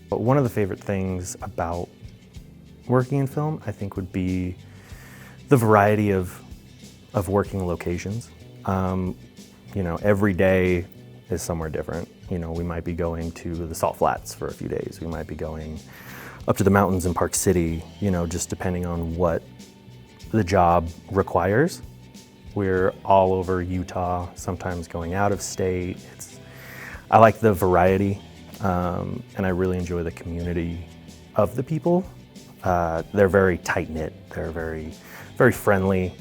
But one of the favorite things about working in film, I think, would be the variety of working locations. You know, every day is somewhere different. You know, we might be going to the Salt Flats for a few days. We might be going up to the mountains in Park City, you know, just depending on what the job requires. We're all over Utah, sometimes going out of state. I like the variety, and I really enjoy the community of the people. They're very tight-knit, they're very, very friendly.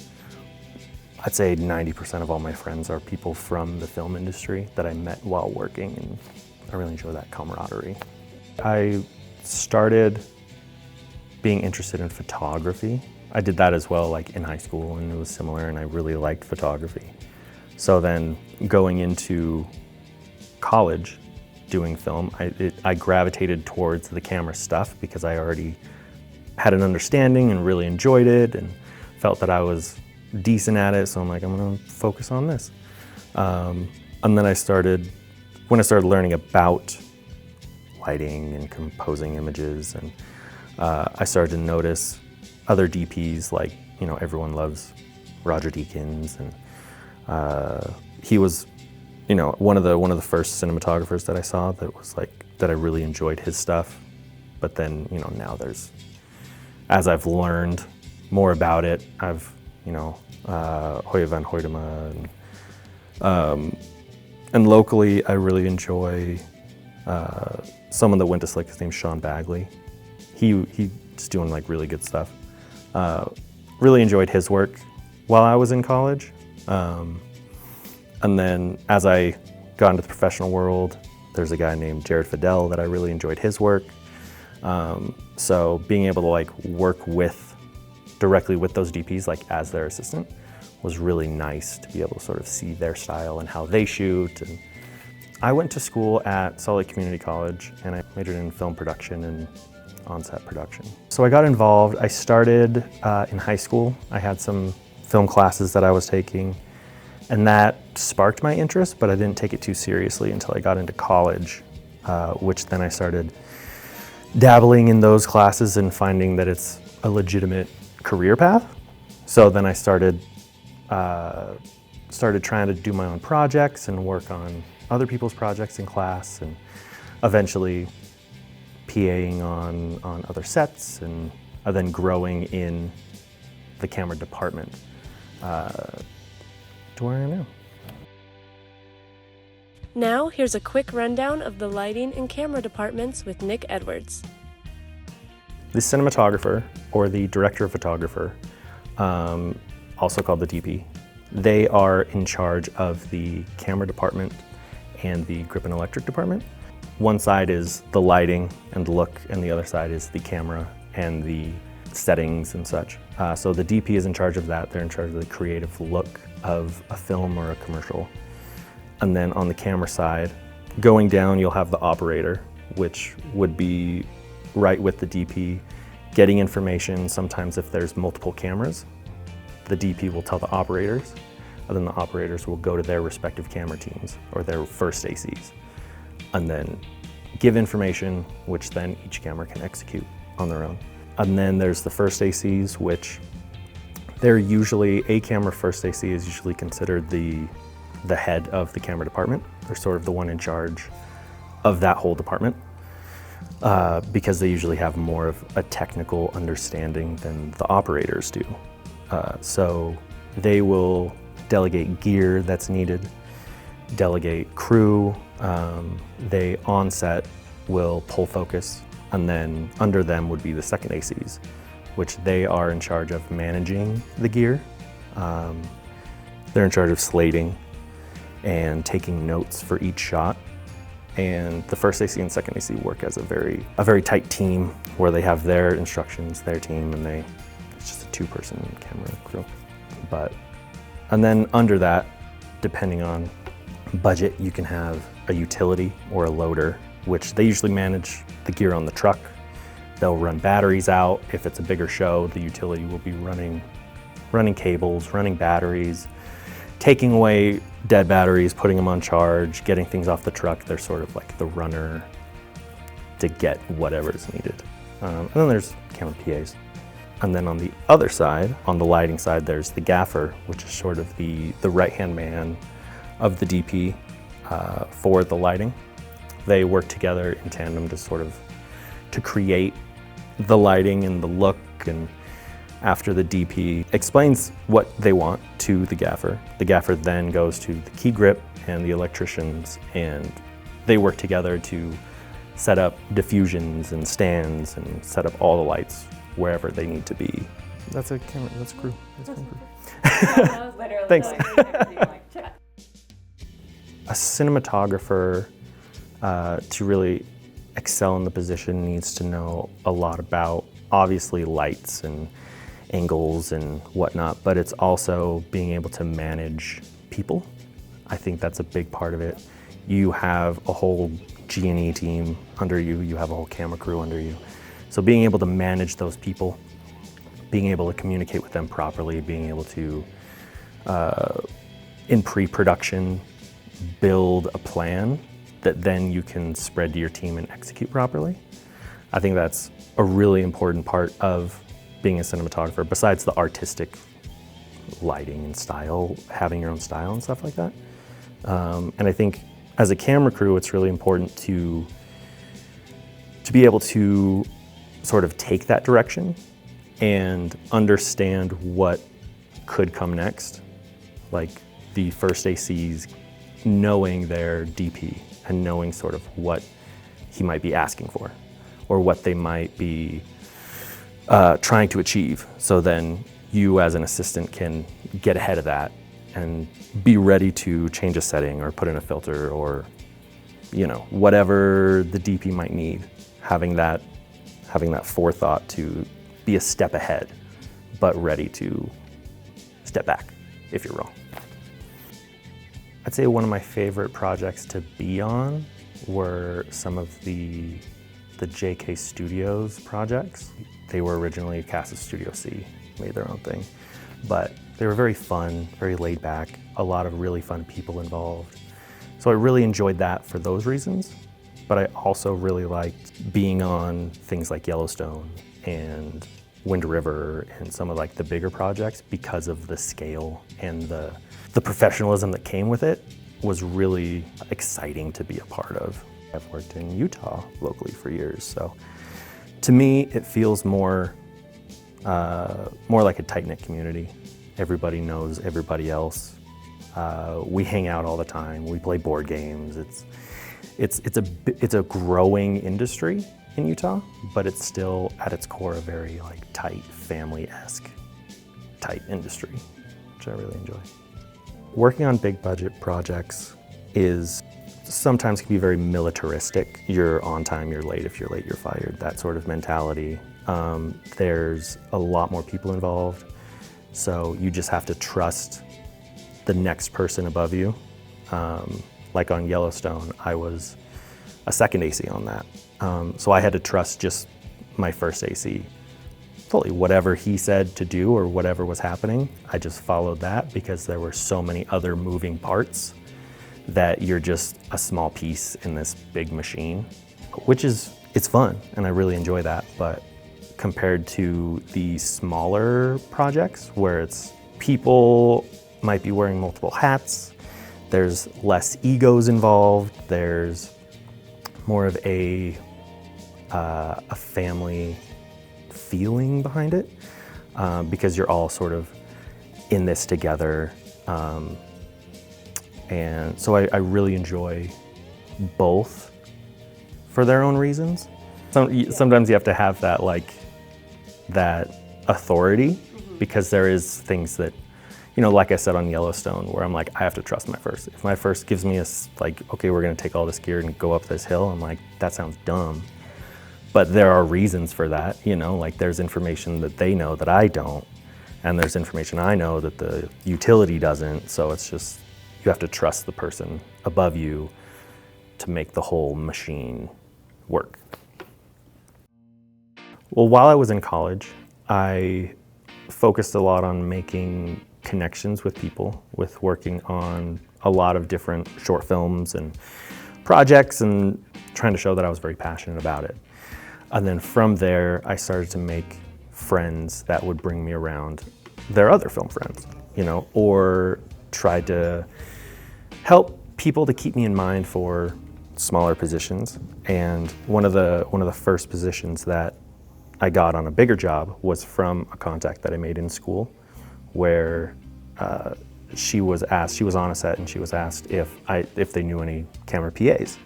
I'd say 90% of all my friends are people from the film industry that I met while working, and I really enjoy that camaraderie. I started being interested in photography. I did that as well, like in high school, and it was similar, and I really liked photography. So then going into college, doing film, I gravitated towards the camera stuff because I already had an understanding and really enjoyed it and felt that I was decent at it, so I'm like, I'm gonna focus on this. And then when I started learning about lighting and composing images, and I started to notice other DPs, like, you know, everyone loves Roger Deakins, and he was, you know, one of the first cinematographers that I saw that was like, that I really enjoyed his stuff. But then, you know, now as I've learned more about it, I've, you know, Hoya van Hoytema, and locally I really enjoy someone that went to Slick. His name's Sean Bagley. He's doing like really good stuff. Really enjoyed his work while I was in college. And then as I got into the professional world, there's a guy named Jared Fidel that I really enjoyed his work. So being able to like work directly with those DPs, like as their assistant, was really nice to be able to sort of see their style and how they shoot. And I went to school at Salt Lake Community College, and I majored in film production and on-set production. So I got involved. I started in high school. I had some film classes that I was taking, and that sparked my interest, but I didn't take it too seriously until I got into college, which then I started dabbling in those classes and finding that it's a legitimate career path. So then I started trying to do my own projects and work on other people's projects in class, and eventually PAing on other sets, and then growing in the camera department to where I am now. Now, here's a quick rundown of the lighting and camera departments with Nic Edwards. The cinematographer, or the director of photographer, also called the DP, they are in charge of the camera department and the grip and electric department. One side is the lighting and the look, and the other side is the camera and the settings and such. So the DP is in charge of that. They're in charge of the creative look of a film or a commercial. And then on the camera side, going down, you'll have the operator, which would be right with the DP, getting information. Sometimes if there's multiple cameras, the DP will tell the operators, and then the operators will go to their respective camera teams or their first ACs, and then give information, which then each camera can execute on their own. And then there's the first ACs, which they're usually, a camera first AC is usually considered the head of the camera department. They're sort of the one in charge of that whole department because they usually have more of a technical understanding than the operators do. So they will delegate gear that's needed, delegate crew. They on set will pull focus, and then under them would be the second ACs, which they are in charge of managing the gear. They're in charge of slating and taking notes for each shot. And the first AC and second AC work as a very tight team where they have their instructions, their team, and it's just a two-person camera crew. And then under that, depending on budget, you can have a utility or a loader, which they usually manage the gear on the truck. They'll run batteries out. If it's a bigger show, the utility will be running cables, running batteries, taking away dead batteries, putting them on charge, getting things off the truck. They're sort of like the runner to get whatever is needed. And then there's camera PAs. And then on the other side, on the lighting side, there's the gaffer, which is sort of the right-hand man of the DP for the lighting. They work together in tandem to create the lighting and the look, and after the DP explains what they want to the gaffer then goes to the key grip and the electricians, and they work together to set up diffusions and stands and set up all the lights wherever they need to be. That's a camera, that's a crew. That's a crew. That was literally Thanks. a A cinematographer, to really excel in the position, needs to know a lot about, obviously, lights and angles and whatnot, but it's also being able to manage people. I think that's a big part of it. You have a whole G&E team under you, you have a whole camera crew under you. So being able to manage those people, being able to communicate with them properly, being able to, in pre-production, build a plan that then you can spread to your team and execute properly. I think that's a really important part of being a cinematographer, besides the artistic lighting and style, having your own style and stuff like that. And I think as a camera crew, it's really important to be able to sort of take that direction and understand what could come next. Like the first ACs, knowing their DP and knowing sort of what he might be asking for or what they might be trying to achieve. So then you as an assistant can get ahead of that and be ready to change a setting or put in a filter or, you know, whatever the DP might need. Having that forethought to be a step ahead, but ready to step back if you're wrong. I'd say one of my favorite projects to be on were some of the JK Studios projects. They were originally a cast of Studio C, made their own thing, but they were very fun, very laid back, a lot of really fun people involved. So I really enjoyed that for those reasons, but I also really liked being on things like Yellowstone and Wind River and some of like the bigger projects because of the scale and the professionalism that came with it was really exciting to be a part of. I've worked in Utah locally for years, so to me it feels more like a tight-knit community. Everybody knows everybody else. We hang out all the time. We play board games. It's a growing industry in Utah, but it's still at its core a very like tight, family-esque type industry, which I really enjoy. Working on big budget projects is sometimes can be very militaristic. You're on time, you're late. If you're late, you're fired. That sort of mentality. There's a lot more people involved, so you just have to trust the next person above you. Like on Yellowstone, I was a second AC on that. So I had to trust just my first AC. Fully, whatever he said to do or whatever was happening, I just followed that because there were so many other moving parts that you're just a small piece in this big machine, it's fun and I really enjoy that. But compared to the smaller projects where it's people might be wearing multiple hats, there's less egos involved, there's more of a family feeling behind it because you're all sort of in this together. And so I really enjoy both for their own reasons. Sometimes you have to have that that authority because there is things that, you know, like I said on Yellowstone, where I'm like, I have to trust my first. If my first gives me okay, we're gonna take all this gear and go up this hill, I'm like, that sounds dumb. But there are reasons for that, you know, like there's information that they know that I don't, and there's information I know that the utility doesn't, so it's just, you have to trust the person above you to make the whole machine work. Well, while I was in college, I focused a lot on making connections with people, with working on a lot of different short films and projects and trying to show that I was very passionate about it. And then from there, I started to make friends that would bring me around their other film friends, or try to help people to keep me in mind for smaller positions. And one of the first positions that I got on a bigger job was from a contact that I made in school, where she was on a set and she was asked if they knew any camera PAs,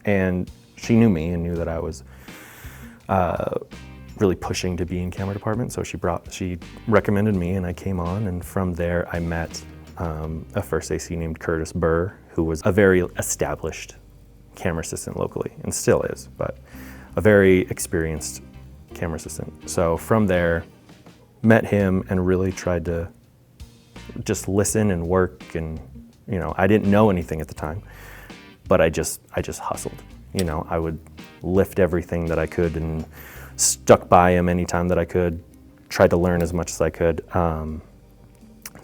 and she knew me and knew that I was really pushing to be in camera department. So she recommended me, and I came on. And from there, I met a first AC named Curtis Burr, who was a very established camera assistant locally, and still is, but a very experienced camera assistant. So from there, met him and really tried to just listen and work. And I didn't know anything at the time, but I just hustled. I would lift everything that I could and stuck by him anytime that I could, tried to learn as much as I could. And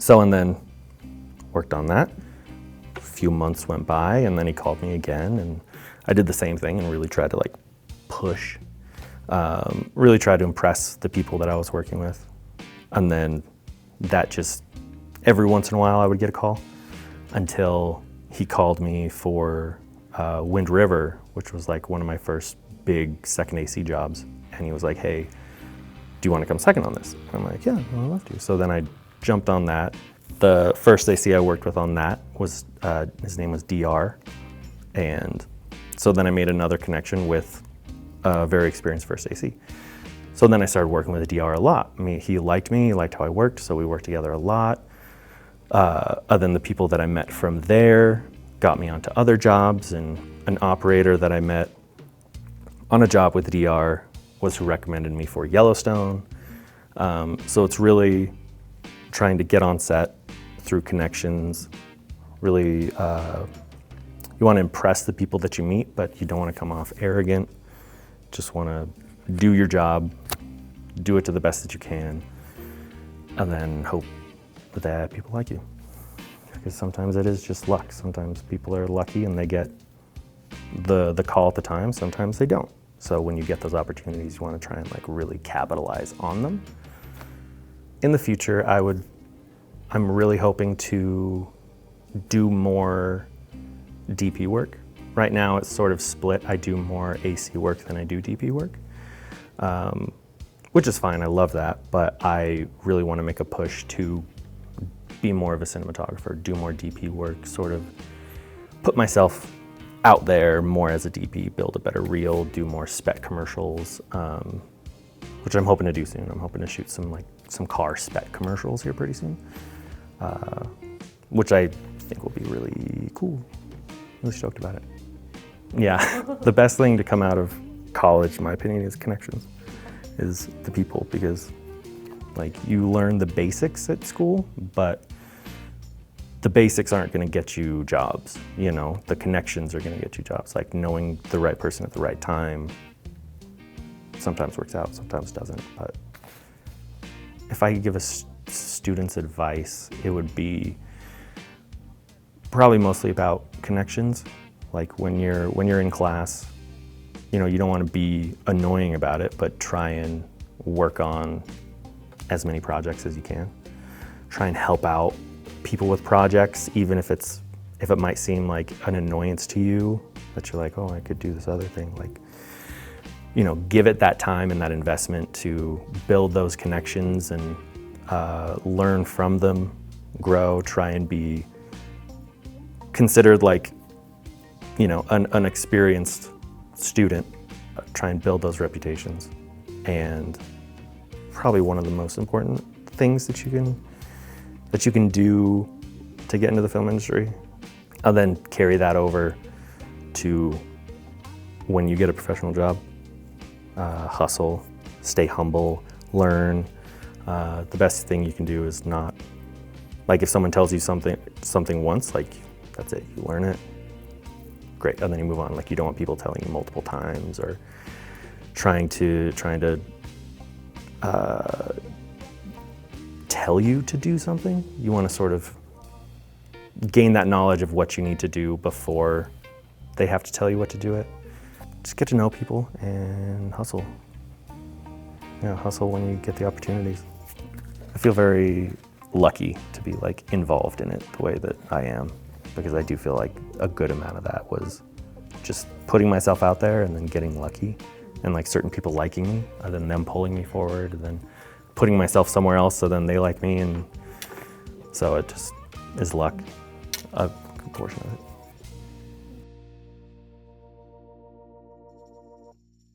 then worked on that. A few months went by, and then he called me again, and I did the same thing and really tried to push, really tried to impress the people that I was working with. And then that just, every once in a while I would get a call, until he called me for Wind River, which was one of my first big second AC jobs. And he was like, hey, do you want to come second on this? I'm like, yeah, I'd love to. So then I jumped on that. The first AC I worked with on that was, his name was DR. And so then I made another connection with a very experienced first AC. So then I started working with DR a lot. I mean, he liked me, he liked how I worked, so we worked together a lot. Other than the people that I met from there got me onto other jobs, and an operator that I met on a job with DR was who recommended me for Yellowstone. So it's really trying to get on set through connections. Really, you want to impress the people that you meet, but you don't want to come off arrogant. Just want to do your job, do it to the best that you can, and then hope that people like you. Because sometimes it is just luck. Sometimes people are lucky and they get the call at the time, sometimes they don't. So when you get those opportunities, you want to try and really capitalize on them. In the future, I'm really hoping to do more DP work. Right now it's sort of split. I do more AC work than I do DP work, which is fine, I love that, but I really want to make a push to be more of a cinematographer, do more DP work, sort of put myself out there more as a DP, build a better reel, do more spec commercials, which I'm hoping to do soon. I'm hoping to shoot some car spec commercials here pretty soon, which I think will be really cool. Really stoked about it. Yeah, the best thing to come out of college, in my opinion, is connections, is the people, because you learn the basics at school, but the basics aren't going to get you jobs, the connections are going to get you jobs. Knowing the right person at the right time sometimes works out, sometimes doesn't. But if I could give students advice, it would be probably mostly about connections. When you're in class, you don't want to be annoying about it, but try and work on as many projects as you can. Try and help out people with projects, even if it might seem like an annoyance to you, that you're oh, I could do this other thing. Give it that time and that investment to build those connections and learn from them, grow, try and be considered an experienced student, try and build those reputations. And probably one of the most important things that you can do to get into the film industry. I'll then carry that over to when you get a professional job. Hustle, stay humble, learn. The best thing you can do is not, if someone tells you something once, that's it, you learn it, great, and then you move on. You don't want people telling you multiple times or trying to tell you to do something. You want to sort of gain that knowledge of what you need to do before they have to tell you what to do it. Just get to know people and hustle. Hustle when you get the opportunities. I feel very lucky to be like involved in it the way that I am, because I do feel like a good amount of that was just putting myself out there and then getting lucky, and like certain people liking me and then them pulling me forward, and then putting myself somewhere else so then they like me, and so it just is luck, a good portion of it.